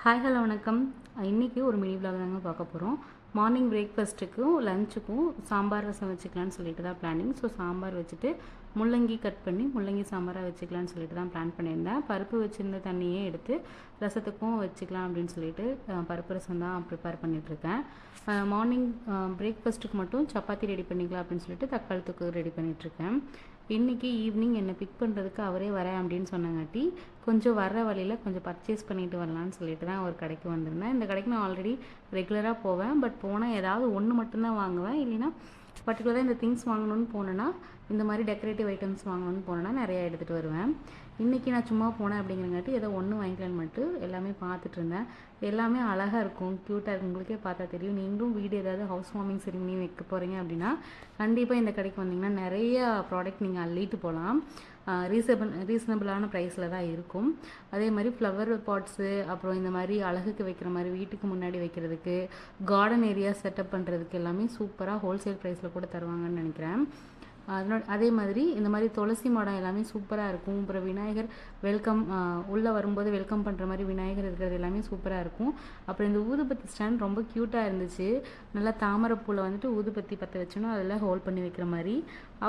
Hi hello வணக்கம். இன்றைக்கி ஒரு மினி விலாக் தாங்க பார்க்க போகிறோம். மார்னிங் பிரேக்ஃபாஸ்ட்டுக்கும் லஞ்சுக்கும் சாம்பார் ரசம் வச்சுக்கலான்னு சொல்லிட்டு தான் பிளானிங். ஸோ சாம்பார் வச்சுட்டு முள்ளங்கி கட் பண்ணி முள்ளங்கி சாம்பாராக வச்சுக்கலான்னு சொல்லிட்டு தான் பிளான் பண்ணியிருந்தேன். பருப்பு வச்சுருந்த தண்ணியே எடுத்து ரசத்துக்கும் வச்சுக்கலாம் அப்படின்னு சொல்லிட்டு பருப்பு ரசம் தான் ப்ரிப்பேர் பண்ணிகிட்ருக்கேன். மார்னிங் பிரேக்ஃபாஸ்ட்டுக்கு மட்டும் சப்பாத்தி ரெடி பண்ணிக்கலாம் அப்படின்னு சொல்லிட்டு தக்காளி தொக்கு ரெடி பண்ணிகிட்ருக்கேன். இன்றைக்கி ஈவினிங் என்னை பிக் பண்ணுறதுக்கு அவரே வரேன் அப்படின்னு சொன்னங்காட்டி கொஞ்சம் வர்ற வழியில் கொஞ்சம் பர்ச்சேஸ் பண்ணிட்டு வரலான்னு சொல்லிட்டு தான் ஒரு கடைக்கு வந்திருந்தேன். இந்த கடைக்கு நான் ஆல்ரெடி ரெகுலராக போவேன். பட் போனால் ஏதாவது ஒன்று மட்டும்தான் வாங்குவேன். இல்லைன்னா பர்டிகுலராக இந்த திங்ஸ் வாங்கணும்னு போனேன்னா, இந்த மாதிரி டெக்கரேட்டிவ் ஐட்டம்ஸ் வாங்கணும்னு போனேன்னா நிறையா எடுத்துகிட்டு வருவேன். இன்றைக்கி நான் சும்மா போனேன் அப்படிங்கிறங்காட்டி ஏதோ ஒன்று வாங்கிக்கலான்னு மட்டும் எல்லாமே பார்த்துட்டு இருந்தேன். எல்லாமே அழகாக இருக்கும், க்யூட்டாக இருக்கும். உங்களுக்கே பார்த்தா தெரியும். நீங்களும் வீடு ஏதாவது ஹவுஸ் வார்மிங் செரிமனி வைக்க போகிறீங்க அப்படின்னா கண்டிப்பாக இந்த கடைக்கு வந்தீங்கன்னா நிறையா ப்ராடக்ட் நீங்கள் அள்ளிட்டு போகலாம். ரீசனபிளான ப்ரைஸில் தான் இருக்கும். அதே மாதிரி ஃப்ளவர் பாட்ஸு, அப்புறம் இந்த மாதிரி அழகுக்கு வைக்கிற மாதிரி வீட்டுக்கு முன்னாடி வைக்கிறதுக்கு, கார்டன் ஏரியா செட்டப் பண்ணுறதுக்கு எல்லாமே சூப்பராக ஹோல்சேல் ப்ரைஸில் கூட தருவாங்கன்னு நினைக்கிறேன். அதே மாதிரி இந்த மாதிரி துளசி மாடம் எல்லாமே சூப்பராக இருக்கும். அப்புறம் விநாயகர் வெல்கம் உள்ளே வரும்போது வெல்கம் பண்ணுற மாதிரி விநாயகர் இருக்கிறது எல்லாமே சூப்பராக இருக்கும். அப்புறம் இந்த ஊதுபத்தி ஸ்டாண்ட் ரொம்ப க்யூட்டாக இருந்துச்சு. நல்லா தாமரைப்பூவில் வந்துட்டு ஊதுபத்தி பற்ற வச்சோன்னா அதில் ஹோல்ட் பண்ணி வைக்கிற மாதிரி.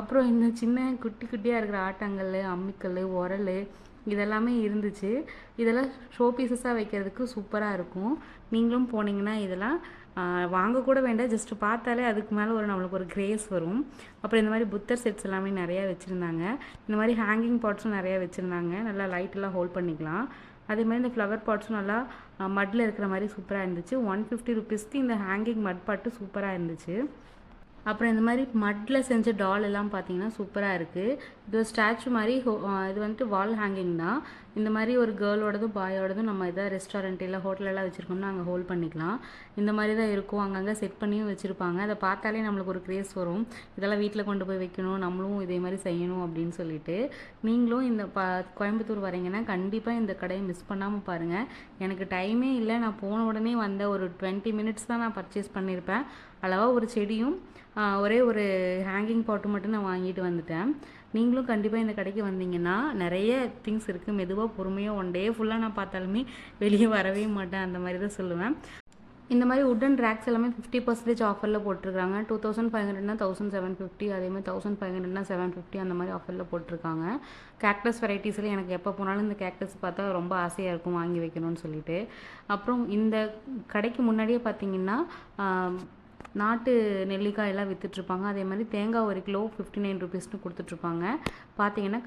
அப்புறம் இந்த சின்ன குட்டி குட்டியாக இருக்கிற ஆட்டாங்கல், அம்மிக்கல், உரல் இதெல்லாமே இருந்துச்சு. இதெல்லாம் ஷோ பீசஸாக வைக்கிறதுக்கு சூப்பராக இருக்கும். நீங்களும் போனீங்கன்னா இதெல்லாம் வாங்கக்கூட வேண்டாம், ஜஸ்ட்டு பார்த்தாலே அதுக்கு மேலே நம்மளுக்கு ஒரு கிரேஸ் வரும். அப்புறம் இந்த மாதிரி புத்தர் செட்ஸ் எல்லாமே நிறையா வச்சுருந்தாங்க. இந்த மாதிரி ஹேங்கிங் பாட்ஸும் நிறையா வச்சுருந்தாங்க. நல்லா லைட்டெல்லாம் ஹோல்ட் பண்ணிக்கலாம். அதே மாதிரி இந்த ஃப்ளவர் பாட்ஸும் நல்லா மட்டில் இருக்கிற மாதிரி சூப்பராக இருந்துச்சு. 150 ருபீஸ்க்கு இந்த ஹேங்கிங் மட் பாட்டு சூப்பராக இருந்துச்சு. அப்புறம் இந்த மாதிரி மட்டில் செஞ்ச டால் எல்லாம் பார்த்தீங்கன்னா சூப்பராக இருக்குது. இது ஒரு ஸ்டாச்சு மாதிரி. இது வந்துட்டு வால் ஹேங்கிங் தான். இந்த மாதிரி ஒரு கேர்ளோடதும் பாயோடதும் நம்ம எதாவது ரெஸ்டாரண்ட் இல்லை ஹோட்டலெல்லாம் வச்சுருக்கோம்னா அங்கே ஹோல்ட் பண்ணிக்கலாம். இந்த மாதிரி தான் இருக்கும். அங்கங்கே செட் பண்ணியும் வச்சுருப்பாங்க. அதை பார்த்தாலே நம்மளுக்கு ஒரு கிரேஸ் வரும். இதெல்லாம் வீட்டில் கொண்டு போய் வைக்கணும், நம்மளும் இதே மாதிரி செய்யணும் அப்படின்னு சொல்லிட்டு. நீங்களும் இந்த கோயம்புத்தூர் வரீங்கன்னா கண்டிப்பாக இந்த கடையை மிஸ் பண்ணாமல் பாருங்கள். எனக்கு டைமே இல்லை, நான் போன உடனே வந்த ஒரு 20 மினிட்ஸ் தான் நான் பர்ச்சேஸ் பண்ணியிருப்பேன். அளவாக ஒரு செடியும் ஒரே ஒரு ஹேங்கிங் பாட்டு மட்டும் நான் வாங்கிட்டு வந்துட்டேன். நீங்களும் கண்டிப்பாக இந்த கடைக்கு வந்தீங்கன்னா நிறைய திங்ஸ் இருக்குது. மெதுவாக பொறுமையாக 1 டே ஃபுல்லாக நான் பார்த்தாலுமே வெளியே வரவே மாட்டேன், அந்த மாதிரி தான் சொல்லுவேன். இந்த மாதிரி உட்டன் ரேக்ஸ் எல்லாமே 50% ஆஃபரில் போட்டிருக்காங்க. 2500னா 1750, அதேமாதிரி 1500னா 750 அந்த மாதிரி ஆஃபரில் போட்டிருக்காங்க. கேக்டஸ் வெரைட்டிஸில் எனக்கு எப்போ போனாலும் இந்த கேக்டஸ் பார்த்தா ரொம்ப ஆசையாக இருக்கும் வாங்கி வைக்கணும்னு சொல்லிட்டு. அப்புறம் இந்த கடைக்கு முன்னாடியே பார்த்தீங்கன்னா நாட்டு நெல்லிக்காய் எல்லாம் விற்றுட்ருப்பாங்க. அதே மாதிரி தேங்காய் 1 கிலோ 59 ருபீஸ்னு கொடுத்துட்ருப்பாங்க. பார்த்தீங்கன்னா